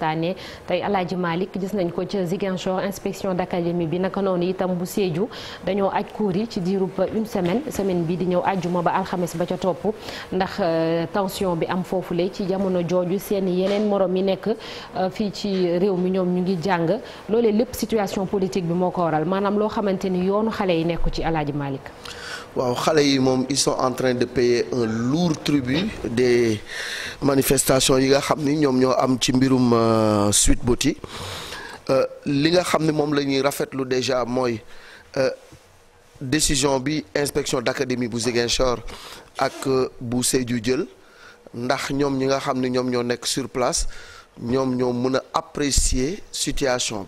waxtaanee tey Alaaji Malick gis nañ ko ca Ziguinchor inspection d'académie bi naka noonu itam bu Sédhiou dañoo aj cours yi ci diirub une semaine bi di ñëw àjjuma ba alxames ba ca topp ndax tension bi am foofule ci jamono jooju seen yeneen morom yi nekk fii ci réew mi ñoom ñu ngi jàng loolee lépp situation politique bi moo ko waral maanaam loo xamante ni yoonu xale yi nekku ci Alaaji Malick. waaw xale yi moom ils sont en train de payer un lourd tribut des manifestations yi nga xam ni ñoom ñoo am ci mbirum Sweet Beauty li nga xam ne moom la ñuy rafetlu déjà mooy décision bi inspection d'académie bu Ziguinchor ak bu Sédhiou jël ndax ñoom ñi nga xam ne ñoom ñoo nekk sur place ñoom ñoo mën a apprécier situation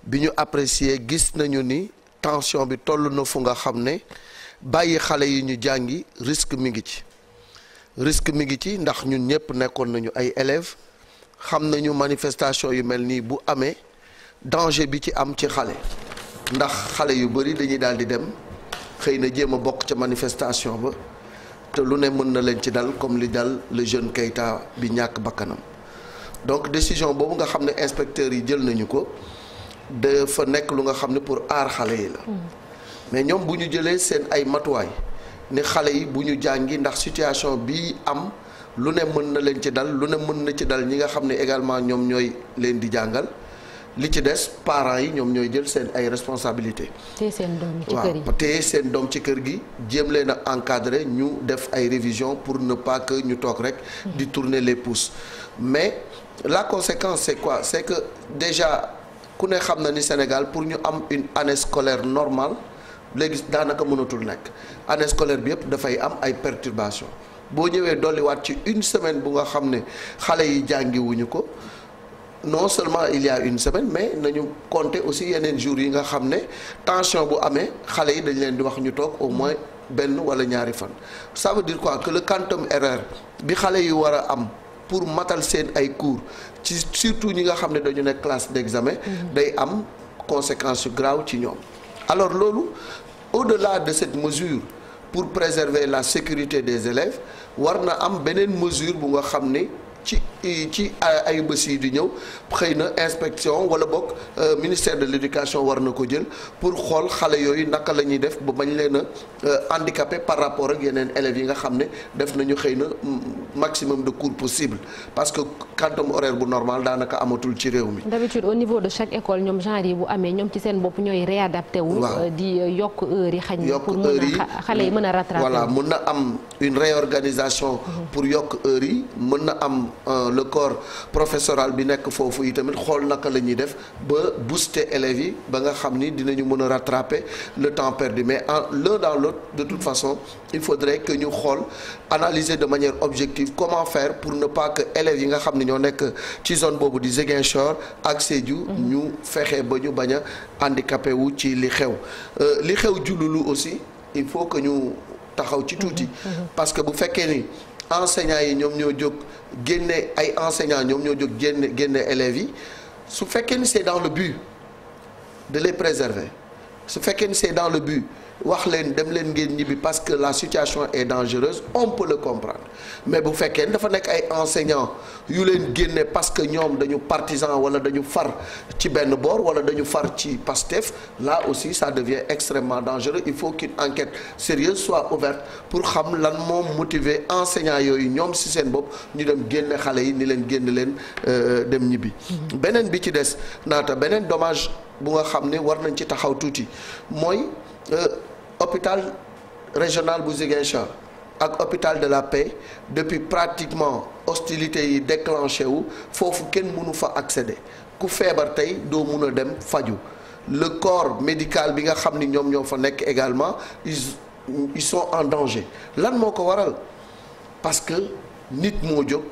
bi ñu apprécier gis nañu ni tension bi toll na fu nga xam ne bàyyi xale yi ñu jàngi risque mi ngi ci ndax ñun ñëpp nekkoon nañu ay élèves xam nañu manifestation yu mel nii bu amee danger bi ci am ci xale ndax xale yu bari dañuy daal di dem xëy na jéem a bokk ca manifestation ba te lu ne mën na leen ci dal comme li dal le jeune Keita bi ñàkk bakkanam donc décision boobu nga xam ne inspecteurs yi jël nañu ko dafa nekk lu nga xam ne pour aar xale yi la mais ñoom bu ñu jëlee seen ay matuwaay ni xale yi bu ñu jàngi ndax situation bi am lu ne mën na leen ci dal lu ne mën na ci dal ñi nga xam ne également ñoom ñooy leen di jàngal li ci des parents yi ñoom ñooy jël seen ay responsabilités. téye seen doom ci kër yi waaw téye seen doom ci kër gi jéem leen a encadrer ñu def ay révisions pour ne pas que ñu toog rek di tourner les pouces mais la conséquence c'est quoi c'est que déjà ku ne xam na ni Sénégal pour ñu am une année scolaire normale léegi daanaka mënatul nekk année scolaire bi yëpp dafay am ay perturbations boo ñëwee dolliwaat ci une semaine bu nga xam ne xale yi jàngiwuñu ko non seulement il y a une semaine mais nañu compter aussi yeneen jours yi nga xam ne tension bu amee xale yi dañ leen di wax ñu toog au moins benn wala ñaari fan ça veut dire quoi que le quantum erreur bi xale yi war a am pour matal seen ay cours ci surtout ñi nga xam ne dañu nekk classe d'examen day am conséquences yu grave ci ñoom alors loolu au-delà de cette mesure pour préserver la sécurité des élèves war na am beneen mesure bu nga xam ne ci ay bés yi di ñëw xëy na inspection wala bokk ministère de l'éducation war na ko jël pour xool xale yooyu naka la ñuy def ba bañ leen a handicapé par rapport ak yeneen élèves yi nga xam ne def nañu xëy na maximum de cours possible parce que quantum horaire bu normal daanaka amatul ci réew mi. d'habitude au niveau de chaque école ñoom genre yi bu amee ñoom ci seen bopp ñooy réadapté wu. di yokk heures yi xañ na pour mën a xale yi mën a rattraper. voilà mën na am une réorganisation. pour yokk heures yi mën na am. Le corps professoral bi nekk foofu yi tamit xool naka la ñuy def ba booster élèves yi ba nga xam ni dinañu mën a rattraper le temps perdu mais l'un dans l'autre de toute façon il faudrait que ñu xool analyser de manière objective comment faire pour ne pas que élèves yi nga xam ne ñoo nekk ci zone boobu di Ziguinchor ak Sédhiou ñu fexe ba ñu bañ a handicapé wu ci li xew Diouloulou aussi il faut que ñu taxaw ci tuuti parce que bu fekkee ni enseignants yi ñoom ñoo jóg génne ay enseignants ñoom ñoo jóg génne élèves yi su fekkee ni c'est dans le but de les préserver su fekkee ni c'est dans le but wax leen dem leen ngeen ñibbi parce que la situation est dangereuse on peut le comprendre mais bu fekkee ni dafa nekk ay enseignants yu leen génne parce que ñoom dañu partisan wala dañu far ci benn boor wala dañu far ci Pastef là aussi ça devient extrêmement dangereux il faut qu'une enquête sérieuse soit ouverte pour xam lan moom motiver enseignants yooyu ñoom ci seen bopp ñu dem génne xale yi ni leen génn leen dem ñibbi. beneen bi ci des naata beneen dommage bu nga xam ne war nañ ci taxaw tuuti mooy. Hôpital régional bu Ziguinchor ak hôpital de la Paix depuis pratiquement hostilité yi déclenché wu foofu kenn mënu fa accéder ku feebar tey doo mun a dem faju le corps médical bi nga xam ni ñoom ñoo fa nekk également ils sont en danger lan moo ko waral parce que nit moo jóg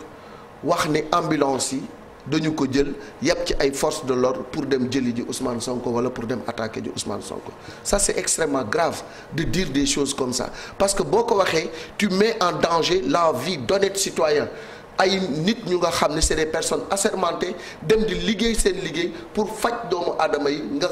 wax ni ambulance yi dañu ko jël yépp ci ay forces de l'ordre pour dem jëli ji Ousmane Sonko wala pour dem attaquer ji Ousmane Sonko ça c'est extrêmement grave de dire des choses comme ça parce que boo ko waxee tu mets en danger la vie d'honnêtes citoyens ay nit ñu nga xam ne c'est des personnes assermentées dem di liggéey seen liggéey pour faj doomu aadama yi nga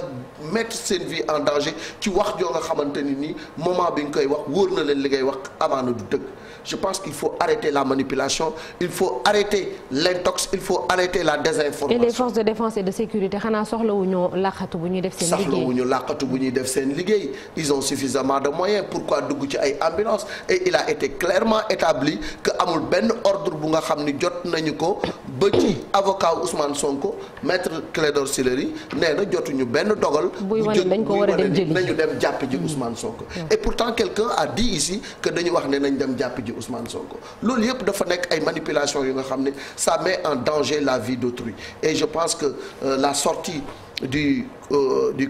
mettre seen vie en danger ci wax joo nga xamante ni nii moment bi nga koy wax wóor na leen li ngay wax amaana du dëgg. Je pense qu'il faut arrêter la manipulation, il faut arrêter l'intox, il faut arrêter la désinformation. Et les forces de défense et de sécurité xanaa soxlawuñu laqatu bu ñuy def seen liggéey. soxlawuñu laqatu bu ñuy def seen liggéey. Ils ont suffisamment de moyens. Pourquoi dugg ci ay ambulance et il a été clairement établi que amul benn ordre bu nga xam ni jot nañu ko ba ci avocat Ousmane Sonko maître Clédor Ciré Ly nee na jotuñu benn dogal. buy wane dañ ko war a dem jëli nañu dem jàpp ji Ousmane Sonko. Et pourtant quelqu'un a dit ici que dañu wax ne nañ dem jàpp ji Ousmane Sonko loolu yëpp dafa nekk ay manipulations yu nga xam ne ça met en danger la vie d'autrui et je pense que la sortie du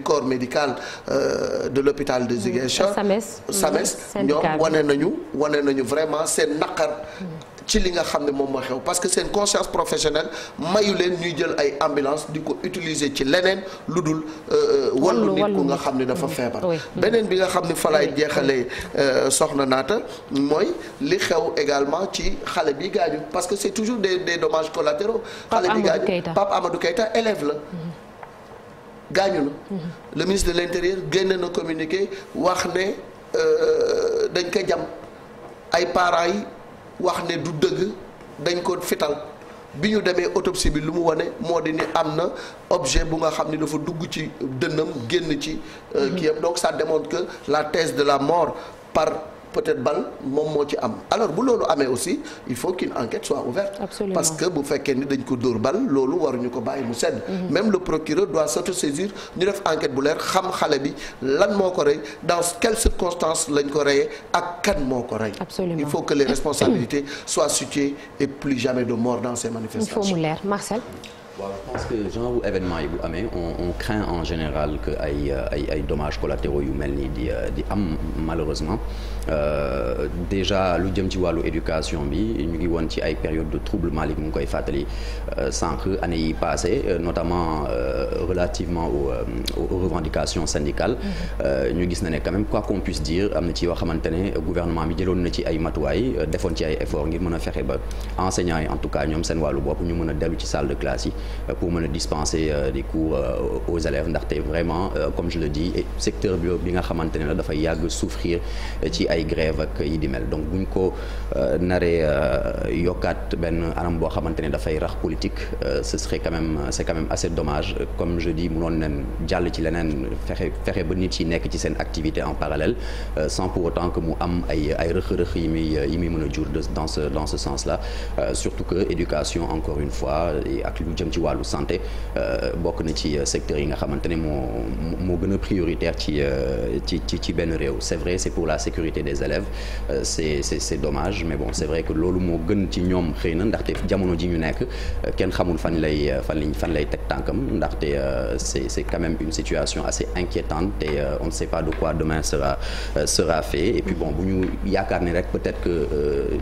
corps médical de l'hôpital de Ziguinchor SAMES ñoom wane nañu vraiment seen naqar ci li nga xam ne moom moo xew parce que seen conscience professionnelle mayu leen ñuy jël ay ambulance di ko utiliser ci leneen lu dul wallu nit ku nga xam ne dafa feebar beneen bi nga xam ne fa laay jeexalee soxna naata mooy li xew également ci xale bi gaañu parce que c'est toujours des dommages collatéraux xale bi gaañu Pape Amadou Keita élève la gaañu na le ministre de l'intérieur génn na communiqué wax ne dañ ko jam ay parents yi wax ne du dëgg dañ ko fital bi ñu demee autopsie bi lu mu wane moo di ni am na objet bu nga xam ni dafa dugg ci dënnam génn ci kii am donc ça démontre que la thèse de la mort par peut-être bal moom moo ci am alors bu loolu amee aussi il faut qu'une enquête soit ouverte. Absolument. Parce que bu fekkee ni dañ ko dóor bal loolu waruñu ko bàyyi mu sedd. Même le procureur doit s'autosaisir ñu def enquête bu leer xam xale bi lan moo ko rey dans quelles circonstances lañ ko reyee ak kan moo ko rey. Absolument. Il faut que les responsabilités soient situées et plus jamais de mort dans ces manifestations. Il faut mu leer Marcel. waaw je pense que genre événement yi bu amee on craint en général que ay dommages collatéraux yu mel nii di am malheureusement déjà lu jëm ci wàllu éducation bi ñu ngi woon ci ay période de trouble Malick mu ngi koy fàttali sànq année yi passé notamment relativement aux revendications syndicales ñu gis na ne quand même quoi qu'on puisse dire am na ci yoo xamante ne gouvernement bi jëloon na ci ay matuwaay defoon ci ay efforts ngir mën a fexe ba enseignants yi en tout cas ñoom seen wàllu bopp ñu mën a dellu ci salle de classe yi pour mën a dispenser des cours aux élèves ndaxte vraiment comme je le dis secteur bi nga xamante ne la dafay yàgg souffrir ci ay grève ak yi di mel donc buñ ko naree yokkaat benn anam boo xamante ne dafay rax politique ce serait quand même c'est quand même assez dommage comme je dis mënoon leen jàll ci leneen fexe ba nit yi nekk ci seen activité en parallèle sans pour autant que mu am ay rëq-rëq yi muy mën a jur dans ce sens là surtout que éducation encore une fois ak lu jëm ci wàllu santé bokk na ci secteur yi nga xamante ne moo gën a prioritaire ci benn réew c'est vrai c'est pour la sécurité des élèves c'est dommage mais bon c'est vrai que loolu moo gën ci ñoom xëy na ndaxte jamono ji ñu nekk kenn xamul fan lay teg tànkam ndaxte c'est quand même une situation assez inquiétante et on ne sait pas de quoi demain sera fait et puis bon bu ñu yaakaar ne rek peut-être que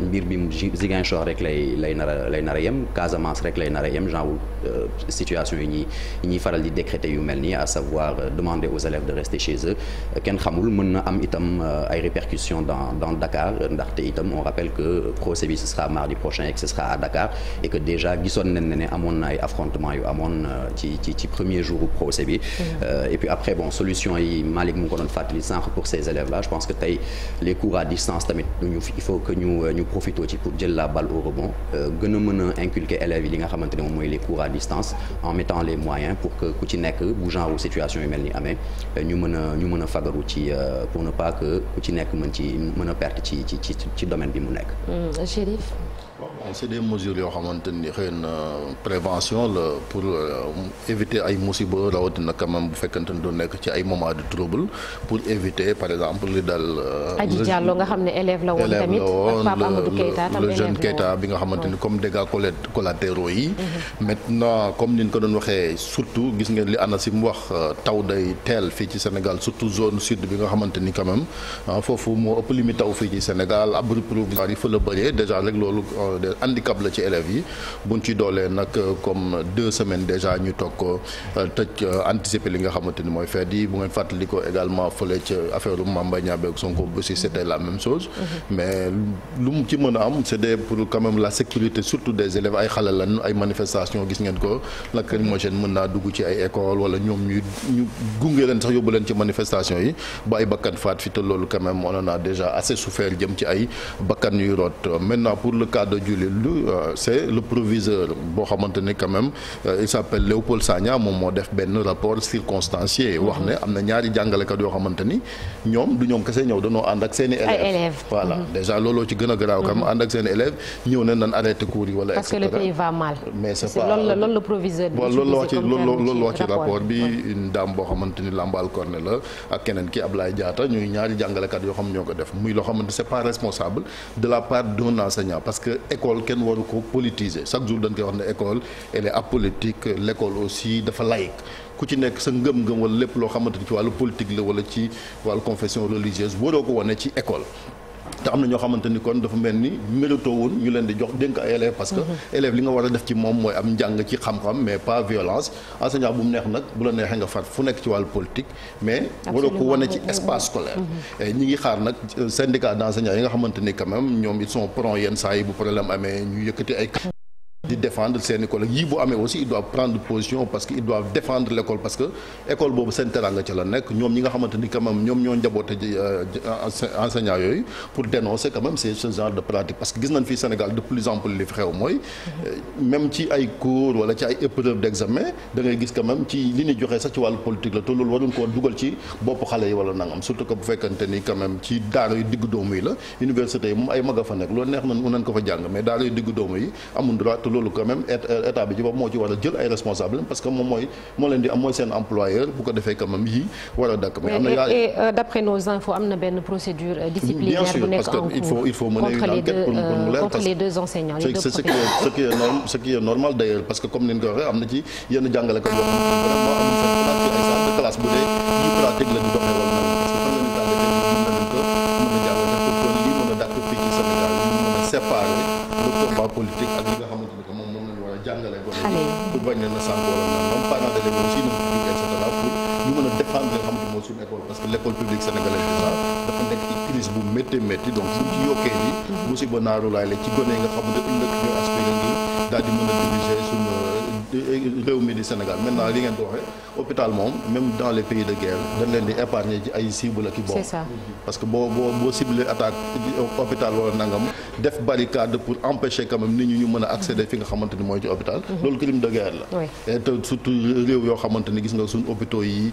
mbir bi Ziguinchor rek lay nar a yem Casamance rek lay nar a yem genre situation yi ñuy faral di décréter yu mel nii à savoir demander aux élèves de rester chez eux kenn xamul mën na am itam ay répercussions dans Dakar ndaxte itam on rappelle que procès bi ce sera mardi prochain et que ce sera à Dakar et que déjà gisoon nañ ne amoon na ay affrontements yu amoon ci premier jour procès bi et puis après bon solution yi Malick mu ngi ko doon fàttali sànq pour ces élèves là je pense que tey les cours à distance tamit il faut que ñu profité ci pour jël la balle au rebond gën a mën a inculquer élèves yi li nga xamante ne moom mooy les cours à distance en mettant les moyens pour que ku ci nekk bu genre situation yu mel ni amee ñu mën a fagaru ci pour ne pas que ku ci nekk mën a perte ci domaine bi mu nekk. Chérif. Bon, c'est des mesures yoo xamante ni xëy na prévention la pour éviter ay musiba rawatina quand même bu fekkante ni doon nekk ci ay moments de trouble pour éviter par exemple li dal. Adji Diallo nga xam ne élève la woon tamit ak Pape Amadou Keita tam le jeune Keita bi nga xamante ni comme dégâts collatéraux yi. maintenant comme ni ñu ko doon waxee surtout gis ngeen li ANACIM wax taw day teel fii ci Sénégal surtout zone sud bi nga xamante ni quand même foofu moo ëpp li muy taw fii ci Sénégal abri provisoire yi fa la bëree déjà rek loolu handicap la ci élèves yi buñ ci doolee nag comme 2 semaines déjà ñu toog ko tëj anticiper li nga xamante ni mooy fête yi bu ngeen fàttali ko également fële ca affaire Mame Mbaye Niang ak Sonko aussi c'était la même chose mais lu mu ci mën a am c'est des pour quand même la sécurité surtout des élèves ay xale lañ ay manifestations gis ngeen ko lacrymogène mën naa dugg ci ay école wala ñoom ñu gunge leen sax yóbbu leen ci manifestation yi ba ay bakkan faat fi te loolu quand même on en a déjà assez souffert jëm ci ay bakkan yuy root maintenant pour le cas de Djibril c'est le proviseur boo xamante ni quand même il s'appelle Léopold Sagna moom moo def benn rapport circonstancié wax ne am na ñaari jàngalekat yoo xamante ni ñoom du ñoom kese ñëw dañoo ànd ak seeni élèves voilà déjà looloo ci gën a garaaw kam ànd ak seeni élèves ñëw ne nan arrêté cours yi wala parce que le pays va mal mais c'est pas loolu le proviseur loolu wax ci rapport bi une dame boo xamante ni Lambal Corne la ak keneen ki Ablaye Diatta ñuy ñaari jàngalekat yoo xam ñoo ko def muy loo xamante c'est pas responsable de la part d'un enseignant parce que école kenn waru ko politiser chaque jour dañ koy wax ne école elle est apolitique l'école aussi dafa laïque ku ci nekk sa ngëm-ngëm wala lépp loo xamante ni ci wàllu politique la wala ci wàllu confession religieuse waroo ko wane ci école te am na ñoo xamante ni kon dafa mel ni mérito woon ñu leen di jox dénk ay élèves parce que élève li nga war a def ci moom mooy am njàng ci xam-xam mais pas violence enseignant bu mu neex nag bu la neexee nga far fu nekk ci wàllu politique mais waroo ko wane ci espace scolaire ñi ngi xaar nag syndicat d'enseignants yi nga xamante ni quand même ñoom ils sont prêts yenn saa yi bu problème amee ñu yëkkati ay di défendre seeni collègues yii bu amee aussi ils doivent prendre position parce que ils doivent défendre l'école parce que école boobu seen teranga ca la nekk ñoom ñi nga xamante ni quand même ñoom ñoo njaboote enseignants yooyu pour dénoncer quand même c'est ce genre de pratique parce que gis nañ fii Sénégal de plus en plus li fi xew mooy même ci ay cours wala ci ay épreuves d'examen da ngay gis quand même ci li ñuy joxee sax ci wàllu politique la te loolu waruñ koo dugal ci bopp xale yi wala nangam surtout que bu fekkante ni quand même ci daara yu diggu doomu yi la université yi moom ay mag a fa nekk loolu neex na mën nañ ko fa jàng mais daara yu diggu doomu yi amul droit loolu quand même état bi ci bopp moo ci war a jël ay responsable parce que moom moo leen di am mooy seen employeur bu ko defee quand même yii war a dakk mais am na et d'après nos infos am na benn procédure disciplinaire bu nekk en cours il faut mener une enquête pour mu leer contre les deux enseignants les deux professeurs ce qui est normal d'ailleurs parce que comme ni ñu ko waxee am na ci yenn jàngalekat yoo xam ne vraiment amul seen place ci ay salle de classe bu dee yi pratique la di doxee wala parce que fan la ñu tàggatee ñu mën nañ ko mën a jàngale pour que lii mën a dakk fii ci Sénégal ñu mën a séparer le combat politique ak li nga xamante ni que moom lañu war a jàngale gone pour bañ leen a sànq wala nangam parents d'élèves aussi nañ ko et cetera pour ñu mën a défendre li nga xamante mooy suñu école parce que l'école publique sénégalaise déjà dafa nekk ci crise bu métti donc buñ ci yokkee ni musiba naaru laay la ci gone yi nga xamante ëllëg ñoo aspiré ngir daal di mën a diriger suñu réew mi di Sénégal maintenant li ngeen ko waxee hôpital moom même dans les pays de guerre dañ leen di épargner ci ay cible ak i bombe parce que boo ciblé attaque hôpital wala nangam def barricade pour empêcher quand même nit ñi ñu mën a accéder fi nga xamante ni mooy ci hôpital loolu crime de guerre la et te surtout réew yoo xamante ni gis nga suñu hôpitaux yi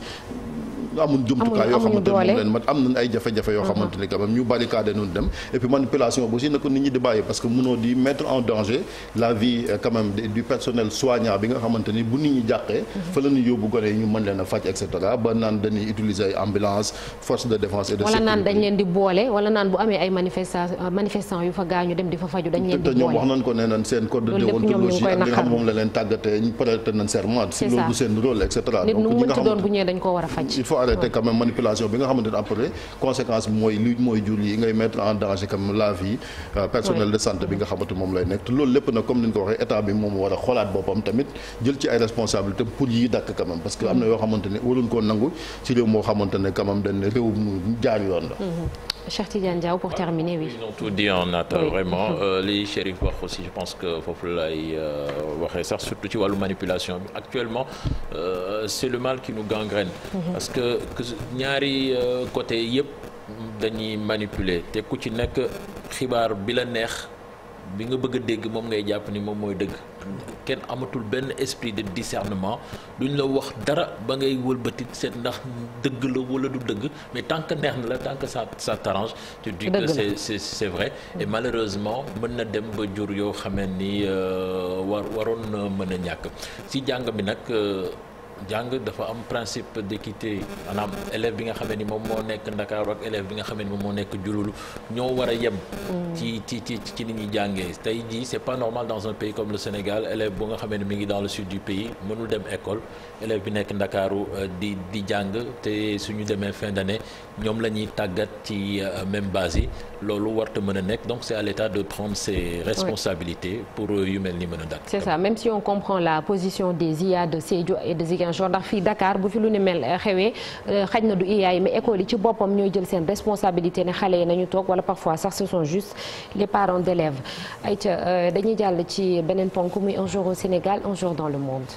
amul jumtukaay yoo xamante ni moom leen mat am nañ ay jafe-jafe yoo xamante ni quand même ñu barricade nun dem et puis manipulation bi aussi na ko nit ñi di bàyyi parce que mënoo di mettre en danger la vie quand même du personnel soignant bi nga xamante ni bu nit ñi jàqee fa la ñu yóbbu gone yi ñu mën leen a faj et cetera ba naan dañuy utiliser ay ambulance force de défense et de sécurité wala naan dañ leen di boole wala naan bu amee ay manifestants yu fa gaañu dem di fa faju dañ leen di boole te ñoom wax nañ ko nee nañ seen code de déontologie ak li nga xam moom la leen tàggatee ñu prêter nañ serment si loolu du seen rôle et cetera nit nu mu mënti doon bu ñëwee dañ ko war a faj arrêter quand même manipulation bi nga xamante ne après conséquence bi mooy jur yi ngay mettre en danger quand même la vie personnel de santé bi nga xamante moom lay nekk te loolu lépp nag comme ni ñu ko waxee état bi moom war a xoolaat boppam tamit jël ci ay responsabilités pour yi dakk quand même parce que am na yoo xamante ne waruñ koo nangu ci réew moo xamante ne quand même dañ ne réew mu jaar yoon la. Cheikh Tidiane Diaw pour terminer oui. Ils ont tout dit en attendant vraiment li Chérif wax aussi je pense que foofu lay waxee sax surtout ci wàllu manipulation bi actuellement c'est le mal qui nous gangrène. parce que ñaari côté yëpp dañuy manipuler te ku ci nekk xibaar bi la neex bi nga bëgg a dégg moom ngay jàpp ni moom mooy dëgg kenn amatul benn esprit de discernement duñ la wax dara ba ngay wëlbati seet ndax dëgg la wala du dëgg mais tant que neex na la tant que ça t'arrange tu dis que c'est vrai et malheureusement mën na dem ba jur yoo xamee ni waroon na mën a ñàkk si jàng bi nag jàng dafa am principe d'équité maanaam élève bi nga xamee ni moom moo nekk Ndakaaru ak élève bi nga xamee ni moom moo nekk Diouloulou ñoo war a yem. ci ni ñuy jàngee tey jii c'est pas normal dans un pays comme le Sénégal élève bu nga xamee ni mi ngi dans le sud du pays mënul dem école élève bi nekk Ndakaaru di jàng te suñu demee fin d'année ñoom la ñuy tàggat ci même base yi loolu warta mën a nekk donc c'est à l'État de prendre ses responsabilités pour yu mel ni mën a dakk. C'est ça, même si on comprend la position des IA de Sédhiou et de Ziguinchor ndax fii Dakar bu fi lu ni mel xewee xaj na du IA yi mais école yi ci boppam ñooy jël seen responsabilité ne xale yi nañu toog wala parfois sax ce sont juste les parents d'élèves ayca dañuy jàll ci beneen ponk muy un jour au Sénégal un jour dans le monde.